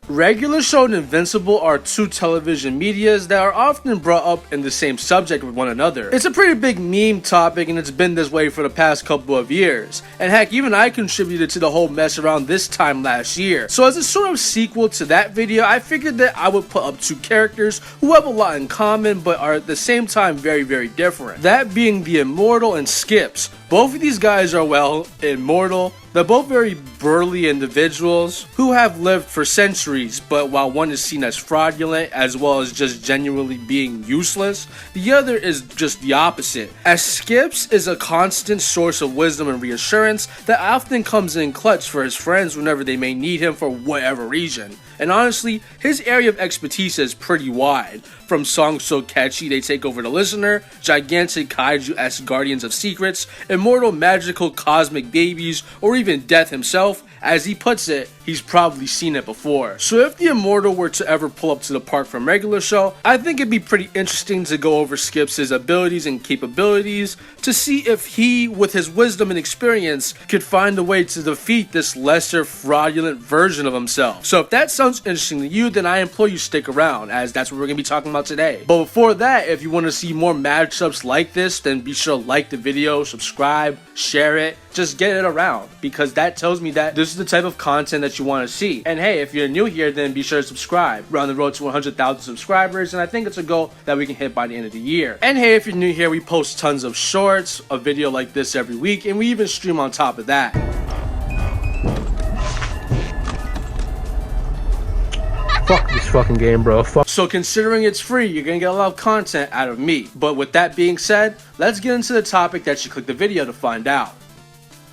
Regular Show and Invincible are two television medias that are often brought up in the same subject with one another. It's a pretty big meme topic and it's been this way for the past couple of years. And heck, even I contributed to the whole mess around this time last year. So as a sort of sequel to that video, I figured that I would put up two characters who have a lot in common but are at the same time very different. That being the Immortal and Skips. Both of these guys are, well, immortal. They're both very burly individuals who have lived for centuries, but while one is seen as fraudulent as well as just genuinely being useless, the other is just the opposite, as Skips is a constant source of wisdom and reassurance that often comes in clutch for his friends whenever they may need him for whatever reason. And honestly, his area of expertise is pretty wide, from songs so catchy they take over the listener, gigantic kaiju-esque guardians of secrets, immortal magical cosmic babies, or even death himself. As he puts it, he's probably seen it before. So if the Immortal were to ever pull up to the park from Regular Show, I think it'd be pretty interesting to go over Skips' abilities and capabilities to see if he, with his wisdom and experience, could find a way to defeat this lesser fraudulent version of himself. So if that sounds interesting to you, then I implore you stick around, as that's what we're going to be talking about today. But before that, if you want to see more matchups like this, then be sure to like the video, subscribe, share it, just get it around, because that tells me that this is the type of content that you want to see. And hey, if you're new here, then be sure to subscribe. We're on the road to 100,000 subscribers, and I think it's a goal that we can hit by the end of the year. And hey, if you're new here, we post tons of shorts, a video like this every week, and we even stream on top of that. Fuck this fucking game, bro. Fuck. So considering it's free, you're gonna get a lot of content out of me. But with that being said, let's get into the topic that you clicked the video to find out.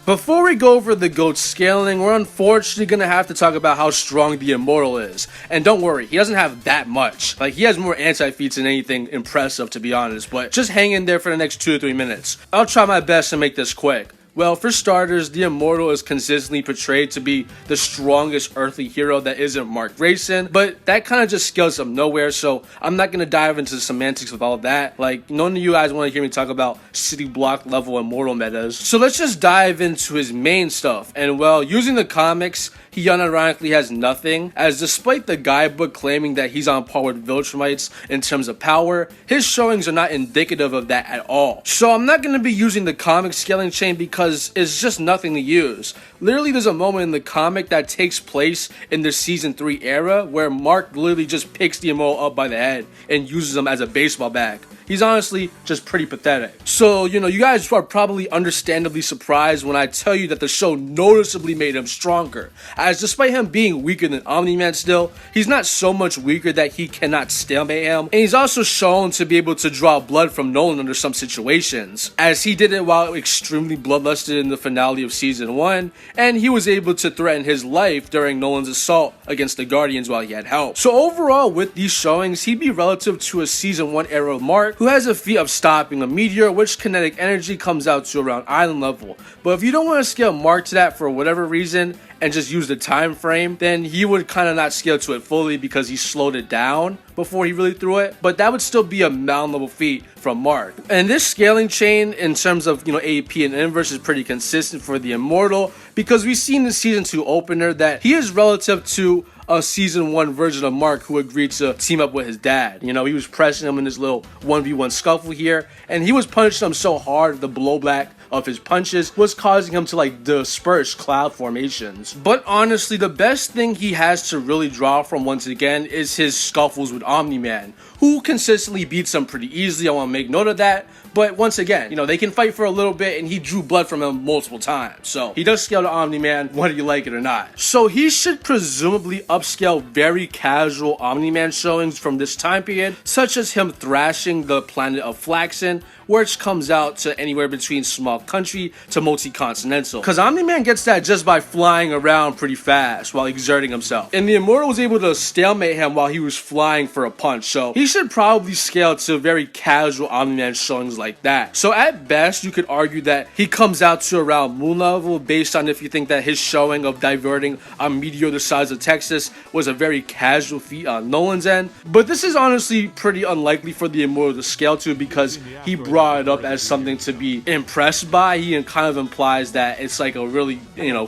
Before we go over the GOAT scaling, we're unfortunately going to have to talk about how strong the Immortal is. And don't worry, he doesn't have that much. Like, he has more anti-feats than anything impressive, to be honest. But just hang in there for the next 2 to 3 minutes. I'll try my best to make this quick. Well, for starters, the Immortal is consistently portrayed to be the strongest earthly hero that isn't Mark Grayson, but that kind of just scales up nowhere, so I'm not going to dive into the semantics with all of that. Like, none of you guys want to hear me talk about city block level Immortal metas. So let's just dive into his main stuff. And well, using the comics, he unironically has nothing, as despite the guidebook claiming that he's on par with Viltrumites in terms of power, his showings are not indicative of that at all. So I'm not going to be using the comic scaling chain because it's just nothing to use. Literally, there's a moment in the comic that takes place in the season 3 era where Mark literally just picks the Immortal up by the head and uses him as a baseball bat. He's honestly just pretty pathetic. So, you guys are probably understandably surprised when I tell you that the show noticeably made him stronger, as despite him being weaker than Omni-Man still, he's not so much weaker that he cannot stalemate him, and he's also shown to be able to draw blood from Nolan under some situations, as he did it while extremely bloodlusted in the finale of season 1, and he was able to threaten his life during Nolan's assault against the Guardians while he had help. So overall, with these showings, he'd be relative to a season 1 era Mark, who has a feat of stopping a meteor, which kinetic energy comes out to around island level. But if you don't want to scale Mark to that for whatever reason, and just use the time frame, then he would kind of not scale to it fully because he slowed it down before he really threw it, but that would still be a mountain level feat from Mark. And this scaling chain in terms of AP and inverse is pretty consistent for the Immortal, because we've seen the season 2 opener that he is relative to a season 1 version of Mark who agreed to team up with his dad. He was pressing him in this little 1v1 scuffle here, and he was punching him so hard the blowback of his punches was causing him to disperse cloud formations. But honestly, the best thing he has to really draw from once again is his scuffles with Omni-Man, who consistently beats him pretty easily. I want to make note of that. But once again, they can fight for a little bit, and he drew blood from him multiple times. So he does scale to Omni-Man, whether you like it or not. So he should presumably upscale very casual Omni-Man showings from this time period, such as him thrashing the planet of Flaxen, which comes out to anywhere between small country to multi-continental. Because Omni-Man gets that just by flying around pretty fast while exerting himself. And the Immortal was able to stalemate him while he was flying for a punch. So he should probably scale to very casual Omni-Man showings like that. So at best, you could argue that he comes out to around moon level, based on if you think that his showing of diverting a meteor the size of Texas was a very casual feat on Nolan's end. But this is honestly pretty unlikely for the Immortal to scale to, because he brought brought it up as something to be impressed by. He kind of implies that it's like a really,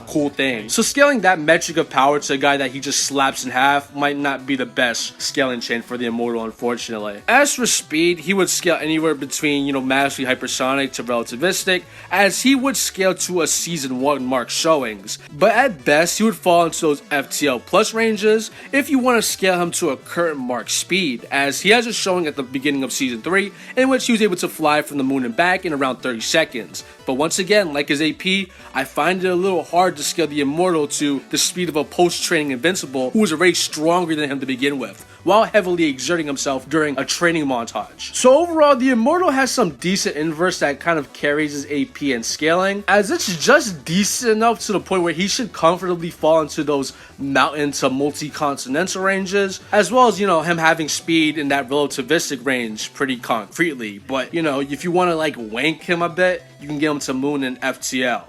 cool thing. So scaling that metric of power to a guy that he just slaps in half might not be the best scaling chain for the Immortal, unfortunately. As for speed, he would scale anywhere between, massively hypersonic to relativistic, as he would scale to a season 1 mark showings. But at best, he would fall into those FTL plus ranges if you want to scale him to a current mark speed, as he has a showing at the beginning of season 3 in which he was able to fly from the moon and back in around 30 seconds. But once again, like his AP, I find it a little hard to scale the Immortal to the speed of a post-training Invincible who was already stronger than him to begin with, while heavily exerting himself during a training montage. So overall, the Immortal has some decent inverse that kind of carries his AP and scaling, as it's just decent enough to the point where he should comfortably fall into those mountain to multi-continental ranges, as well as, him having speed in that relativistic range pretty concretely. But, if you want to wank him a bit, you can get him to Moon and FTL.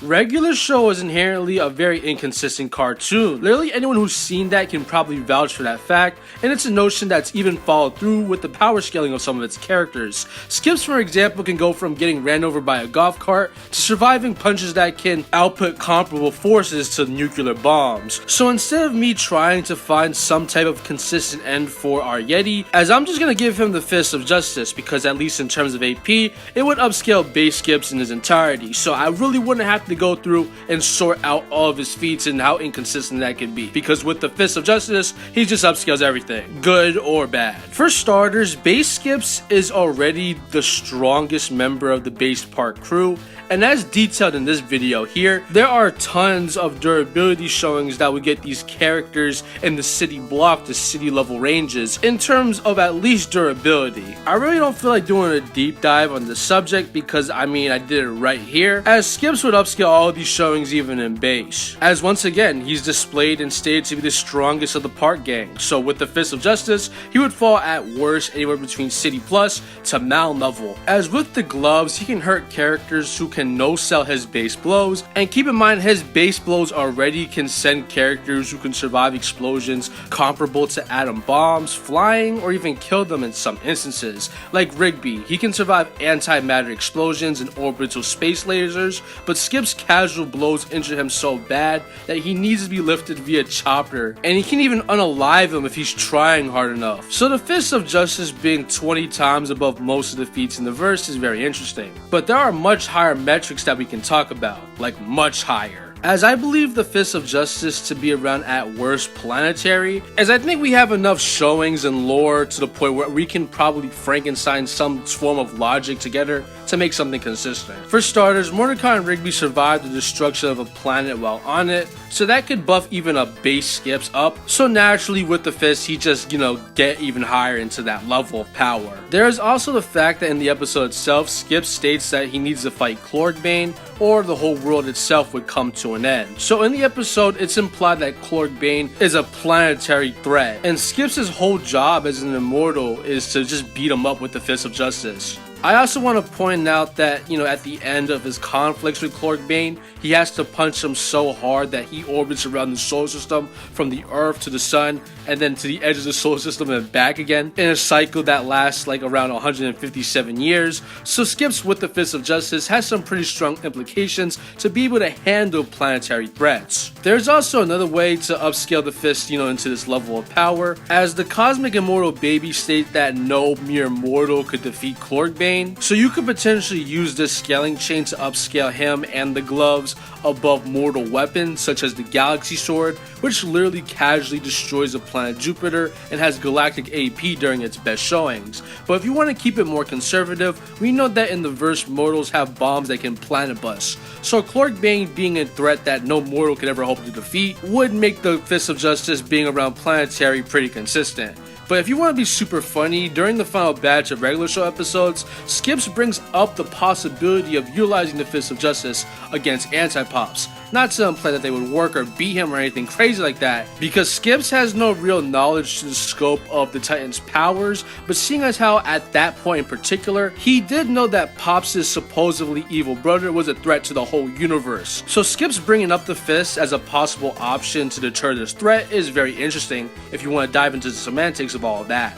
Regular Show is inherently a very inconsistent cartoon. Literally anyone who's seen that can probably vouch for that fact, and it's a notion that's even followed through with the power scaling of some of its characters. Skips, for example, can go from getting ran over by a golf cart to surviving punches that can output comparable forces to nuclear bombs. So instead of me trying to find some type of consistent end for our Yeti, as I'm just gonna give him the Fist of Justice, because at least in terms of AP, it would upscale base Skips in his entirety, so I really wouldn't have to go through and sort out all of his feats and how inconsistent that can be, because with the Fist of Justice, he just upscales everything, good or bad. For starters, base Skips is already the strongest member of the base part crew, and as detailed in this video here, there are tons of durability showings that would get these characters in the city block to city level ranges in terms of at least durability. I really don't feel like doing a deep dive on the subject because I did it right here, as Skips would upscale all of these showings even in base, as once again he's displayed and stated to be the strongest of the part gang. So with the Fist of Justice, he would fall at worst anywhere between city plus to mountain level, as with the gloves he can hurt characters who can no-sell his base blows, and keep in mind his base blows already can send characters who can survive explosions comparable to atom bombs, flying, or even kill them in some instances. Like Rigby, he can survive antimatter explosions and orbital space lasers, but Skip's casual blows injure him so bad that he needs to be lifted via chopper, and he can even unalive him if he's trying hard enough. So the Fist of Justice being 20 times above most of the feats in the verse is very interesting, but there are much higher metrics that we can talk about, like much higher, as I believe the Fist of Justice to be around at worst planetary, as I think we have enough showings and lore to the point where we can probably Frankenstein some form of logic together to make something consistent. For starters, Mordecai and Rigby survived the destruction of a planet while on it, so that could buff even a base Skips up, so naturally with the Fist he just, get even higher into that level of power. There is also the fact that in the episode itself, Skip states that he needs to fight Clorgbane or the whole world itself would come to an end. So in the episode, it's implied that Clorgbane is a planetary threat, and Skips' whole job as an Immortal is to just beat him up with the Fist of Justice. I also want to point out that, at the end of his conflicts with Clorgbane, he has to punch him so hard that he orbits around the solar system from the Earth to the Sun and then to the edge of the solar system and back again in a cycle that lasts around 157 years. So Skips with the Fist of Justice has some pretty strong implications to be able to handle planetary threats. There's also another way to upscale the Fist, into this level of power, as the Cosmic Immortal Baby state that no mere mortal could defeat Clorgbane. So you could potentially use this scaling chain to upscale him and the gloves above mortal weapons such as the Galaxy Sword, which literally casually destroys the planet Jupiter and has galactic AP during its best showings. But if you want to keep it more conservative, we know that in the verse mortals have bombs that can planet bust, so Clorgbane being a threat that no mortal could ever hope to defeat would make the Fist of Justice being around planetary pretty consistent. But if you want to be super funny, during the final batch of regular show episodes, Skips brings up the possibility of utilizing the Fist of Justice against anti-pops. Not to imply that they would work or beat him or anything crazy like that, because Skips has no real knowledge to the scope of the Titan's powers, but seeing as how at that point in particular, he did know that Pops' supposedly evil brother was a threat to the whole universe. So Skips bringing up the Fist as a possible option to deter this threat is very interesting if you want to dive into the semantics of all of that.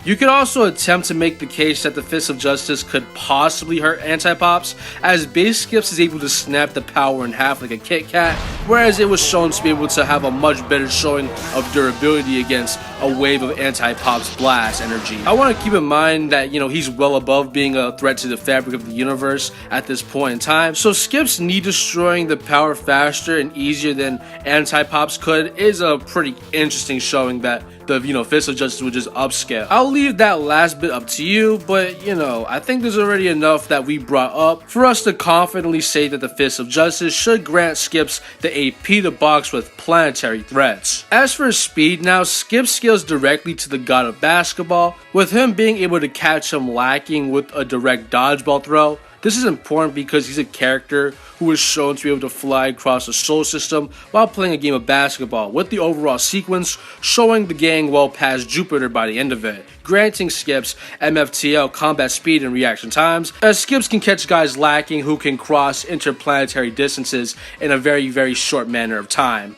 You could also attempt to make the case that the Fist of Justice could possibly hurt anti-pops, as base skips is able to snap the power in half like a Kit Kat, whereas it was shown to be able to have a much better showing of durability against a wave of anti-pops blast energy. I want to keep in mind that, he's well above being a threat to the fabric of the universe at this point in time, so skips need destroying the power faster and easier than anti-pops could is a pretty interesting showing that the Fist of Justice would just upscale. I'll leave that last bit up to you, but I think there's already enough that we brought up for us to confidently say that the Fist of Justice should grant skips the AP to box with planetary threats. As for his speed now, Skip scales directly to the god of basketball, with him being able to catch him lacking with a direct dodgeball throw. This is important because he's a character who is shown to be able to fly across the solar system while playing a game of basketball, with the overall sequence showing the gang well past Jupiter by the end of it, granting Skips MFTL combat speed and reaction times, as Skips can catch guys lacking who can cross interplanetary distances in a very short manner of time.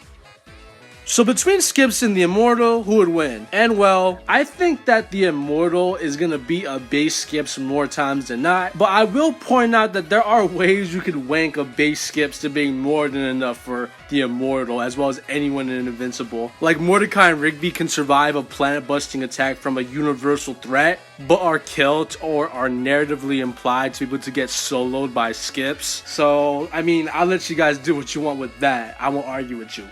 So between Skips and the Immortal, who would win? And well, I think that the Immortal is going to beat a base Skips more times than not, but I will point out that there are ways you could wank a base Skips to being more than enough for the Immortal, as well as anyone in Invincible. Like Mordecai and Rigby can survive a planet-busting attack from a universal threat, but are killed or are narratively implied to be able to get soloed by Skips. So, I mean, I'll let you guys do what you want with that. I won't argue with you,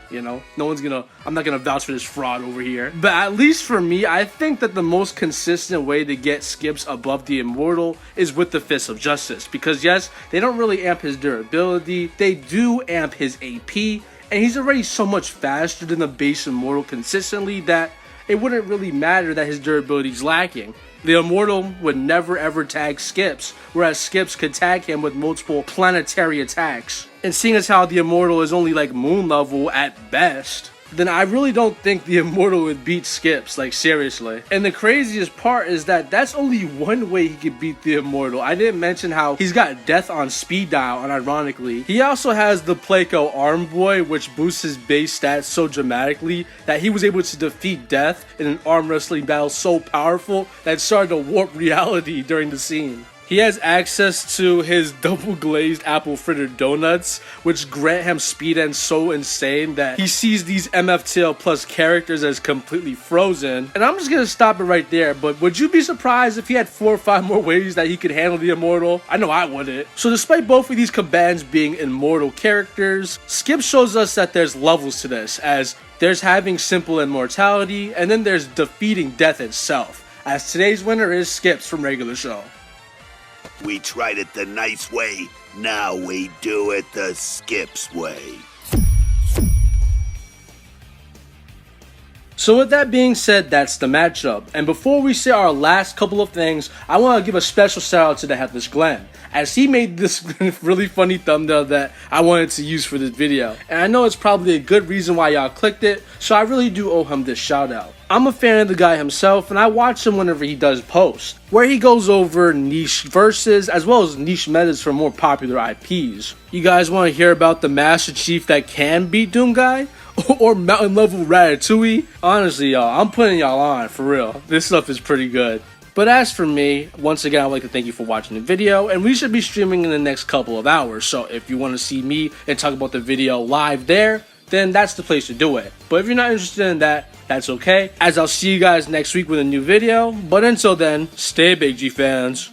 I'm not gonna vouch for this fraud over here. But at least for me, I think that the most consistent way to get Skips above the Immortal is with the Fist of Justice. Because yes, they don't really amp his durability, they do amp his AP, and he's already so much faster than the base Immortal consistently that it wouldn't really matter that his durability is lacking. The Immortal would never ever tag Skips, whereas Skips could tag him with multiple planetary attacks. And seeing as how the Immortal is only like moon level at best, then I really don't think the Immortal would beat Skips, like seriously. And the craziest part is that that's only one way he could beat the Immortal. I didn't mention how he's got death on speed dial, and ironically, he also has the Playco Arm Boy, which boosts his base stats so dramatically that he was able to defeat death in an arm wrestling battle so powerful that it started to warp reality during the scene. He has access to his double glazed apple fritter donuts, which grant him speed and so insane that he sees these MFTL plus characters as completely frozen. And I'm just gonna stop it right there, but would you be surprised if he had 4 or 5 more ways that he could handle the Immortal? I know I wouldn't. So despite both of these combatants being immortal characters, Skip shows us that there's levels to this, as there's having simple immortality, and then there's defeating death itself, as today's winner is Skips from Regular Show. We tried it the nice way, now we do it the Skips way. So with that being said, that's the matchup. And before we say our last couple of things, I want to give a special shout out to the Headless Glenn, as he made this really funny thumbnail that I wanted to use for this video. And I know it's probably a good reason why y'all clicked it, so I really do owe him this shout out. I'm a fan of the guy himself, and I watch him whenever he does post, where he goes over niche verses as well as niche metas for more popular IPs. You guys want to hear about the Master Chief that can beat Doom Guy? Or mountain level Ratatouille? Honestly, y'all, I'm putting y'all on, for real. This stuff is pretty good. But as for me, once again, I'd like to thank you for watching the video, and we should be streaming in the next couple of hours, so if you want to see me and talk about the video live there, then that's the place to do it. But if you're not interested in that, that's okay, as I'll see you guys next week with a new video. But until then, stay big, G fans.